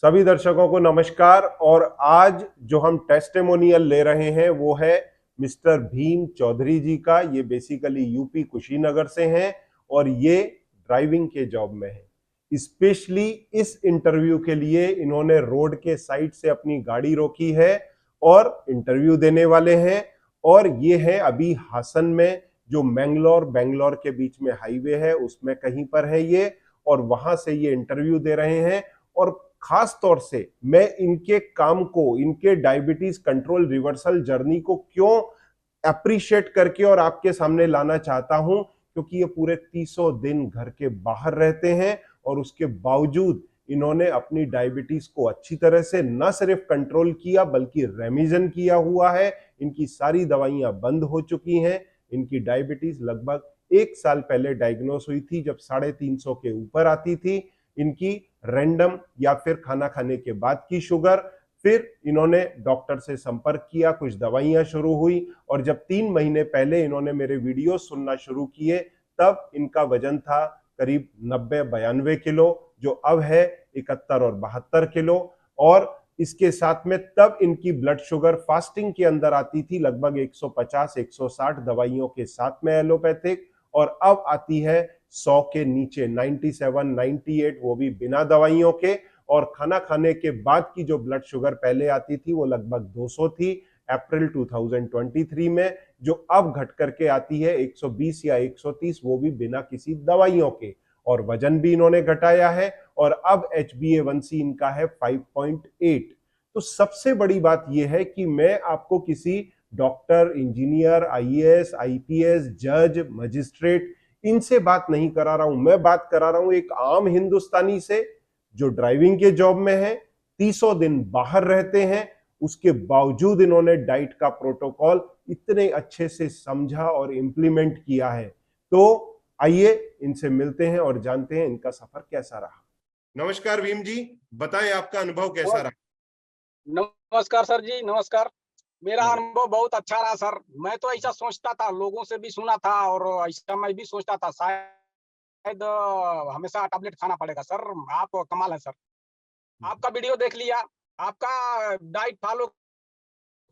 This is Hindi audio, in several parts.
सभी दर्शकों को नमस्कार। और आज जो हम टेस्टिमोनियल ले रहे हैं वो है मिस्टर भीम चौधरी जी का। ये बेसिकली यूपी कुशीनगर से हैं और ये ड्राइविंग के जॉब में है। स्पेशली इस इंटरव्यू के लिए इन्होंने रोड के साइड से अपनी गाड़ी रोकी है और इंटरव्यू देने वाले हैं। और ये है अभी हासन में, जो मैंगलोर बेंगलोर के बीच में हाईवे है उसमें कहीं पर है ये, और वहां से ये इंटरव्यू दे रहे हैं। और खास तौर से मैं इनके काम को, इनके डायबिटीज कंट्रोल रिवर्सल जर्नी को क्यों अप्रिशिएट करके और आपके सामने लाना चाहता हूं, क्योंकि ये पूरे 300 दिन घर के बाहर रहते हैं और उसके बावजूद इन्होंने अपनी डायबिटीज को अच्छी तरह से न सिर्फ कंट्रोल किया बल्कि रेमिजन किया हुआ है। इनकी सारी दवाइयां बंद हो चुकी हैं। इनकी डायबिटीज लगभग 1 साल पहले डायग्नोस हुई थी, जब 350 के ऊपर आती थी। इनकी रैंडम या फिर खाना खाने के बाद की शुगर। फिर इन्होंने डॉक्टर से संपर्क किया, कुछ दवाइयां शुरू हुई, और जब 3 महीने पहले इन्होंने मेरे वीडियो सुनना शुरू किए तब इनका वजन था करीब 90-92 किलो, जो अब है 71 और 72 किलो। और इसके साथ में तब इनकी ब्लड शुगर फास्टिंग के अंदर आती थी लगभग 150-160 दवाइयों के साथ में एलोपैथिक, और अब आती है 100 के नीचे, 97-98, वो भी बिना दवाइयों के। और खाना खाने के बाद की जो ब्लड शुगर पहले आती थी वो लगभग 200 थी अप्रैल 2023 में, जो अब घट करके आती है 120 या 130, वो भी बिना किसी दवाइयों के। और वजन भी इन्होंने घटाया है और अब HbA1c इनका है 5.8। तो सबसे बड़ी बात यह है कि मैं आपको किसी डॉक्टर, इंजीनियर, IAS, IPS, जज, मजिस्ट्रेट, इनसे बात नहीं करा रहा हूं। मैं बात करा रहा हूं एक आम हिंदुस्तानी से जो ड्राइविंग के जॉब में है, 300 दिन बाहर रहते हैं, उसके बावजूद इन्होंने डाइट का प्रोटोकॉल इतने अच्छे से समझा और इंप्लीमेंट किया है। तो आइए इनसे मिलते हैं और जानते हैं इनका सफर कैसा रहा। नमस्कार भीम जी, बताएं आपका अनुभव कैसा रहा। नमस्कार सर जी, नमस्कार। मेरा नमस्कार। अनुभव बहुत अच्छा रहा सर। मैं तो ऐसा सोचता था, लोगों से भी सुना था और ऐसा मैं भी सोचता था शायद हमेशा टैबलेट खाना पड़ेगा। सर आप कमाल है सर। आपका वीडियो देख लिया, आपका डाइट फॉलो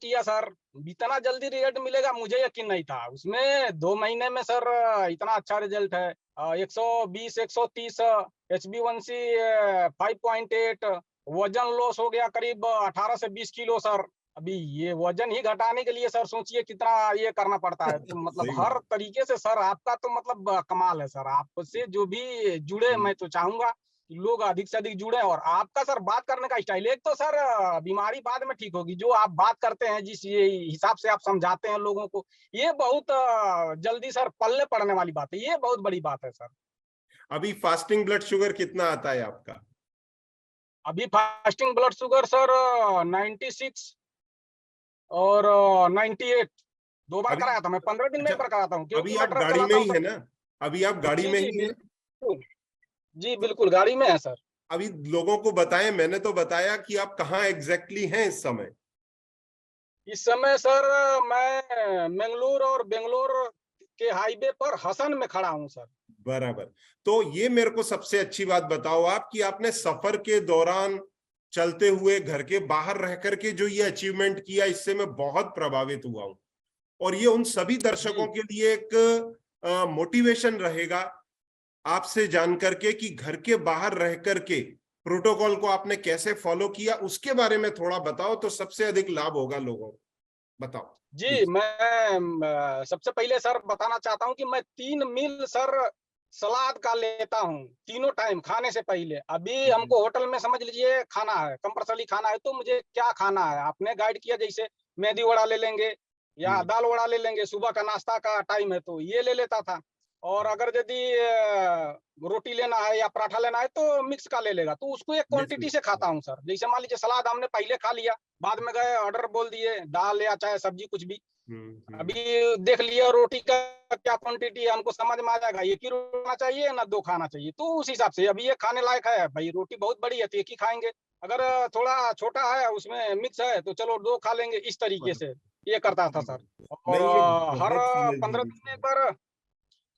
किया सर। इतना जल्दी रिजल्ट मिलेगा मुझे यकीन नहीं था। उसमें 2 महीने में सर इतना अच्छा रिजल्ट है। 120, 130 HbA1c 5.8, वजन लॉस हो गया करीब 18 से 20 किलो सर। अभी ये वजन ही घटाने के लिए सर सोचिए कितना ये करना पड़ता है। तो मतलब सही हर बात। तरीके से सर आपका तो मतलब कमाल है सर। आपसे जो भी जुड़े मैं तो चाहूंगा कि लोग अधिक से अधिक जुड़े। और आपका सर बात करने का स्टाइल, एक तो सर बीमारी बाद में ठीक होगी, जो आप बात करते हैं जिस ये हिसाब से आप समझाते हैं लोगों को, ये बहुत जल्दी सर पल्ले पड़ने वाली बात है। ये बहुत बड़ी बात है सर। अभी फास्टिंग ब्लड शुगर कितना आता है आपका? अभी फास्टिंग ब्लड शुगर सर 96 और 98 दो बार अभी कराया था मैं। 15 दिन में अच्छा, एक बार कराता हूँ अभी क्योंकि मैं आप ट्रक गाड़ी में चलाता हूँ ही है सर। ना? अभी आप गाड़ी जी में जी ही है? बिल्कुल। जी बिल्कुल गाड़ी में है सर। अभी लोगों को बताएं, मैंने तो बताया कि आप कहाँ एग्जैक्टली हैं इस समय। इस समय सर मैं मंगलूर और बेंगलोर के हाईवे पर हसन में खड़ा हूँ सर। बराबर। तो ये मेरे को सबसे अच्छी बात बताओ आप कि आपने सफर के दौरान चलते हुए घर के बाहर रह करके जो ये अचीवमेंट किया, इससे मैं बहुत प्रभावित हुआ हूं। और ये उन सभी दर्शकों जी के लिए एक मोटिवेशन रहेगा आपसे जान करके कि घर के बाहर रह करके प्रोटोकॉल को आपने कैसे फॉलो किया, उसके बारे में थोड़ा बताओ तो सबसे अधिक लाभ होगा लोगों को। बताओ जी, प्लीज। मैं सबसे पहले सर बताना चाहता हूँ कि मैं 3 मील सर सलाद का लेता हूँ, तीनों टाइम खाने से पहले। अभी हमको होटल में समझ लीजिए खाना है, कंपल्सरी खाना है, तो मुझे क्या खाना है? आपने गाइड किया जैसे मेंदी वड़ा ले लेंगे या दाल वड़ा ले लेंगे, सुबह का नाश्ता का टाइम है तो ये ले लेता था। और अगर यदि रोटी लेना है या पराठा लेना है तो मिक्स का ले लेगा, तो उसको एक क्वांटिटी से खाता हूँ सर। जैसे मान लीजिए सलाद हमने पहले खा लिया, बाद में गए ऑर्डर बोल दिए, दाल या चाहे सब्जी कुछ भी। अभी देख लिया रोटी का क्या क्वांटिटी है, हमको समझ में आ जाएगा एक ही रोटी खाना चाहिए ना 2 खाना चाहिए, तो उस हिसाब से अभी ये खाने लायक है भाई, रोटी बहुत बड़ी है तो एक ही खाएंगे। अगर थोड़ा छोटा है उसमें मिक्स है तो चलो 2 खा लेंगे, इस तरीके से ये करता था सर। नहीं, और ये हर बहुत 15 समझदारी दिन में है। एक बार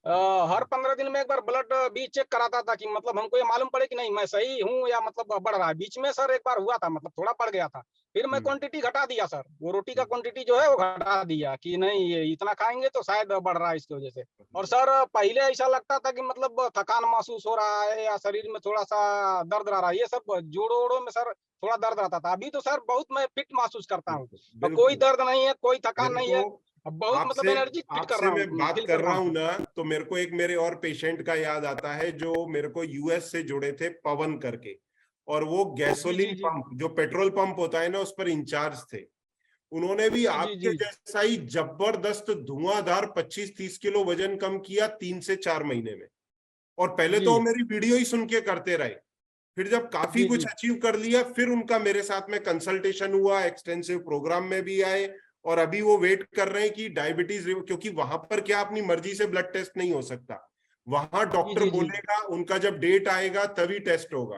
हर 15 दिन में एक बार ब्लड भी चेक कराता था कि मतलब हमको ये मालूम पड़े कि नहीं मैं सही हूँ या मतलब बढ़ रहा है। बीच में सर एक बार हुआ था, मतलब थोड़ा बढ़ गया था। फिर मैं हम्म, क्वांटिटी घटा दिया सर, वो रोटी का हम्म, क्वांटिटी जो है वो घटा दिया कि नहीं ये इतना खाएंगे तो शायद बढ़ रहा है इसकी वजह से। और सर पहले ऐसा लगता था कि मतलब थकान महसूस हो रहा है या शरीर में थोड़ा सा दर्द रह रहा है, ये सब जोड़ों वोड़ों में सर थोड़ा दर्द रहता था। अभी तो सर बहुत मैं फिट महसूस करता हूँ बिल्कुल और कोई बिल्कुल। दर्द नहीं है, कोई थकान मेरे नहीं को है। अब बहुत मतलब आपसे एनर्जी फिट कर आपसे रहा मैं हूँ, बात फील कर कर रहा रहा हूँ हूं सर। ना, तो मेरे को एक मेरे और पेशेंट का याद आता है जो मेरे को यूएस से जुड़े थे, पवन करके। और वो जी गैसोलीन जी जी पंप, जो पेट्रोल पंप होता है ना, उस पर इंचार्ज थे। उन्होंने भी जी आपके जी जी जैसा ही जबरदस्त धुआंधार 25-30 किलो वजन कम किया 3 से 4 महीने में। और पहले जी तो वो मेरी वीडियो ही सुन के करते रहे। फिर जब काफी जी कुछ जी अचीव कर लिया, फिर उनका मेरे साथ में कंसल्टेशन हुआ, एक्सटेंसिव प्रोग्राम में भी आए। और अभी वो वेट कर रहे हैं कि डायबिटीज, क्योंकि वहां पर क्या अपनी मर्जी से ब्लड टेस्ट नहीं हो सकता। वहां जी डॉक्टर जी जी बोलेगा, उनका जब डेट आएगा तभी टेस्ट होगा।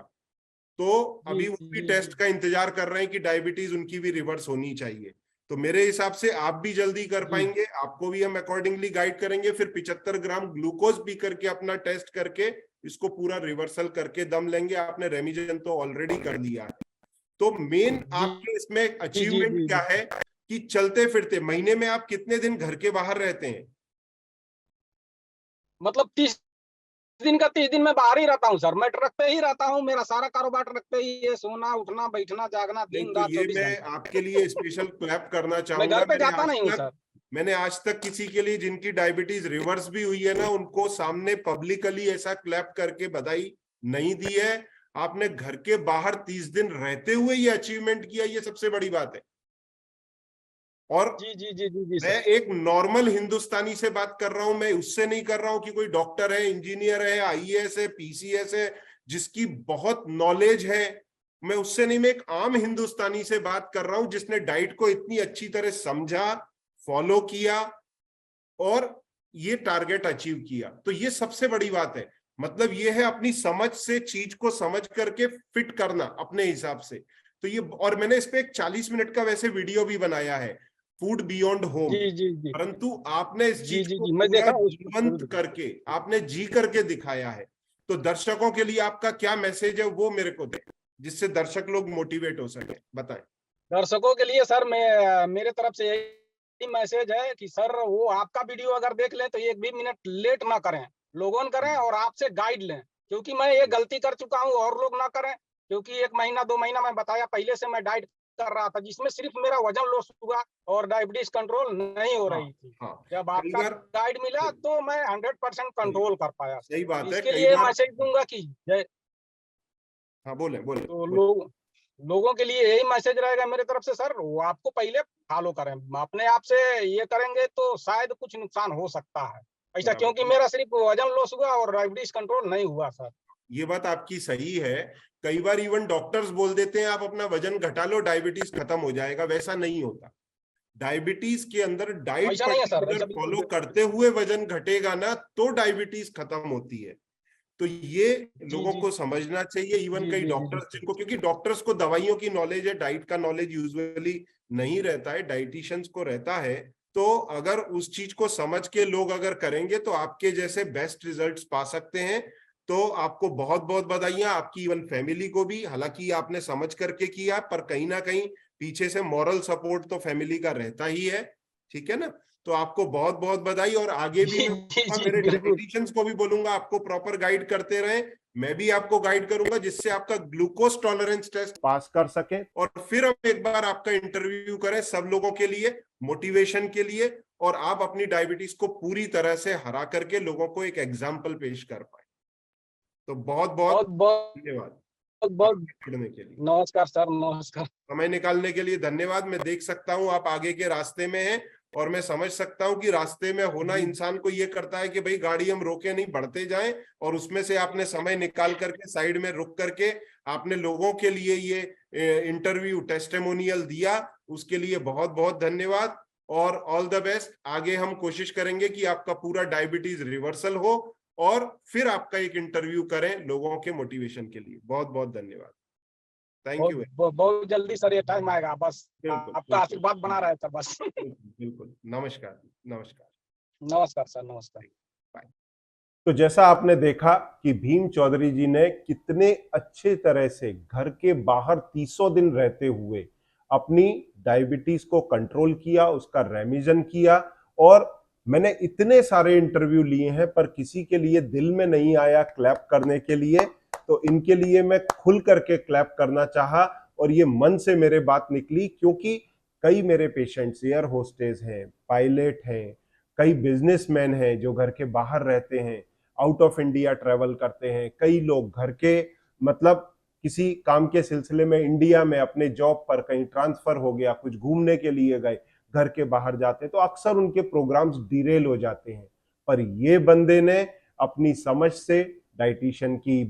तो जी अभी वो भी जी जी टेस्ट का इंतजार कर रहे हैं कि डायबिटीज उनकी भी रिवर्स होनी चाहिए। तो मेरे हिसाब से आप भी जल्दी कर जी पाएंगे, आपको भी हम अकॉर्डिंगली गाइड करेंगे। फिर 75 ग्राम ग्लूकोज पी करके अपना टेस्ट करके इसको पूरा रिवर्सल करके दम लेंगे। आपने रेमिजन तो ऑलरेडी कर लिया है। तो मेन जी आपके इसमें जी जी अचीवमेंट जी क्या जी। है कि चलते फिरते महीने में आप कितने दिन घर के बाहर रहते हैं? मतलब 30 दिन का 30 दिन में बाहर ही रहता हूँ सर, मैं ट्रक पे ही रहता हूँ, मेरा सारा कारोबार ट्रक पे ही है, सोना उठना बैठना जागना नहीं दिन तो रात ये 24 मैं घंटे। आपके लिए स्पेशल क्लैप करना मैं चाहूंगा। घर पे जाता नहीं हूँ सर। मैंने आज तक किसी के लिए जिनकी डायबिटीज रिवर्स भी हुई है ना, उनको सामने पब्लिकली ऐसा क्लैप करके बधाई नहीं दी है। आपने घर के बाहर 30 दिन रहते हुए ये अचीवमेंट किया, ये सबसे बड़ी बात है। और जी जी जी जी जी मैं सर। एक नॉर्मल हिंदुस्तानी से बात कर रहा हूं, मैं उससे नहीं कर रहा हूं कि कोई डॉक्टर है, इंजीनियर है, आईएएस है, पीसीएस है, जिसकी बहुत नॉलेज है। मैं उससे नहीं, मैं एक आम हिंदुस्तानी से बात कर रहा हूं जिसने डाइट को इतनी अच्छी तरह समझा, फॉलो किया और ये टारगेट अचीव किया। तो ये सबसे बड़ी बात है। मतलब ये है अपनी समझ से चीज को समझ करके फिट करना अपने हिसाब से। तो ये, और मैंने इस पे एक 40 मिनट का वैसे वीडियो भी बनाया है, फूड बियॉन्ड होम। जी जी जी परंतु आपने इस जी चीज जी को जी मैं पूरा देखा उसको जीवंत जरूर। करके, आपने जी करके दिखाया है। तो दर्शकों के लिए आपका क्या मैसेज है, वो मेरे को दे, जिससे दर्शक लोग मोटिवेट हो सके, बताएं। दर्शकों के लिए सर मैं मेरे तरफ से यही मैसेज है कि सर वो आपका वीडियो अगर देख लें तो एक भी मिनट लेट ना करें, लोगोन करें और आपसे गाइड लें। क्योंकि मैं ये गलती कर चुका हूँ और लोग ना करें। क्योंकि 1 महीना 2 महीना मैं बताया पहले से मैं डाइट कर रहा था, जिसमें सिर्फ मेरा वजन लॉस हुआ और डायबिटीज कंट्रोल नहीं हो हाँ रही थी। हाँ। जब कई आपका बार गाइड मिला तो मैं 100% सही कंट्रोल कर पाया सही सर। बात है, इसके कई लिए बार। मैसेज दूंगा कि हाँ, बोले बोले तो बोले। लोगों के लिए यही मैसेज रहेगा मेरे तरफ से सर, वो आपको पहले फॉलो करें। अपने आप से ये करेंगे तो शायद कुछ नुकसान हो सकता है ऐसा, क्योंकि बराबर, मेरा सिर्फ वजन लॉस हुआ और डायबिटीज कंट्रोल नहीं हुआ सर। ये बात आपकी सही है। कई बार इवन डॉक्टर्स बोल देते हैं आप अपना वजन घटा लो, डायबिटीज खत्म हो जाएगा। वैसा नहीं होता। डायबिटीज के अंदर डाइट ऐसा नहीं है सर, पर्टिकुलर ऐसा फॉलो बिल्कुल। करते हुए वजन घटेगा ना, तो डायबिटीज खत्म होती है। तो ये जी लोगों जी को समझना चाहिए। इवन जी कई जी जी जी डॉक्टर्स जिनको, क्योंकि डॉक्टर्स को दवाइयों की नॉलेज है, डाइट का नॉलेज यूजुअली नहीं रहता है, डाइटिशियंस को रहता है। तो अगर उस चीज को समझ के लोग अगर करेंगे तो आपके जैसे बेस्ट रिजल्ट्स पा सकते हैं। तो आपको बहुत बहुत बधाइयां, आपकी इवन फैमिली को भी। हालांकि आपने समझ करके किया, पर कहीं ना कहीं पीछे से मॉरल सपोर्ट तो फैमिली का रहता ही है। ठीक है ना? तो आपको बहुत बहुत बधाई। और आगे भी जी मैं जी बोलूंगा, जी मेरे बिल्कुल। डायटिशियंस को भी बोलूंगा आपको प्रॉपर गाइड करते रहें। मैं भी आपको गाइड करूंगा जिससे आपका ग्लूकोज टॉलरेंस टेस्ट पास कर सके, और फिर हम एक बार आपका इंटरव्यू करें सब लोगों के लिए, मोटिवेशन के लिए। और आप अपनी डायबिटीज को पूरी तरह से हरा करके लोगों को एक एग्जाम्पल पेश कर पाए। तो बहुत बहुत बहुत बहुत धन्यवाद बहुत आपके जुड़ने के लिए। नमस्कार सर, नमस्कार। समय निकालने के लिए धन्यवाद। मैं देख सकता हूं आप आगे के रास्ते में हैं, और मैं समझ सकता हूं कि रास्ते में होना जी इंसान को ये करता है कि भाई गाड़ी हम रोके नहीं, बढ़ते जाएं। और उसमें से आपने समय निकाल करके साइड में रुक करके आपने लोगों के लिए ये इंटरव्यू टेस्टिमोनियल दिया, उसके लिए बहुत बहुत धन्यवाद। और ऑल द बेस्ट। आगे हम कोशिश करेंगे कि आपका पूरा डायबिटीज रिवर्सल हो, और फिर आपका एक इंटरव्यू करें लोगों के मोटिवेशन के लिए। बहुत बहुत धन्यवाद। Thank you. बहुत जल्दी सर ये टाइम आएगा, बस बिल्कुल आपका बिल्कुल आशीर्वाद बना रहे थे बस। बिल्कुल बिल्कुल। नमस्कार। नमस्कार। नमस्कार सर, नमस्कार। बाय। तो जैसा आपने देखा कि भीम चौधरी जी ने कितने अच्छे तरह से घर के बाहर 300 दिन रहते हुए अपनी डायबिटीज को कंट्रोल किया, उसका रेमिजन किया। और मैंने इतने सारे इंटरव्यू लिए हैं पर किसी के लिए दिल में नहीं आया क्लैप करने के लिए, तो इनके लिए मैं खुल करके क्लैप करना चाहा और ये मन से मेरे बात निकली, क्योंकि कई मेरे पेशेंट्स एयर होस्टेस हैं, पायलट हैं, कई बिजनेसमैन हैं जो घर के बाहर रहते हैं, आउट ऑफ इंडिया ट्रेवल करते हैं, कई लोग घर के मतलब किसी काम के सिलसिले में इंडिया में अपने जॉब पर कहीं ट्रांसफर हो गया, कुछ घूमने के लिए गए, घर के बाहर जाते हैं, तो अक्सर उनके प्रोग्राम्स डिरेल हो जाते हैं। पर ये बंदे ने अपनी समझ से, डाइटिशियन की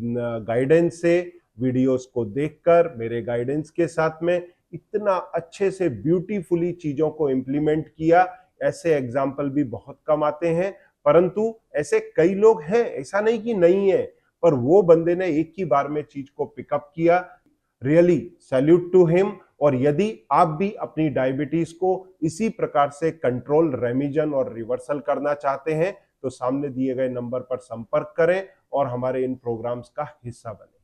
गाइडेंस से, वीडियोस को देखकर, मेरे गाइडेंस के साथ में इतना अच्छे से ब्यूटीफुली चीजों को इम्प्लीमेंट किया। ऐसे एग्जाम्पल भी बहुत कम आते हैं, परंतु ऐसे कई लोग हैं, ऐसा नहीं कि नहीं है, पर वो बंदे ने एक ही बार में चीज को पिकअप किया। Really salute to him. और यदि आप भी अपनी डायबिटीज को इसी प्रकार से कंट्रोल, रेमिजन और रिवर्सल करना चाहते हैं तो सामने दिए गए नंबर पर संपर्क करें और हमारे इन प्रोग्राम्स का हिस्सा बने।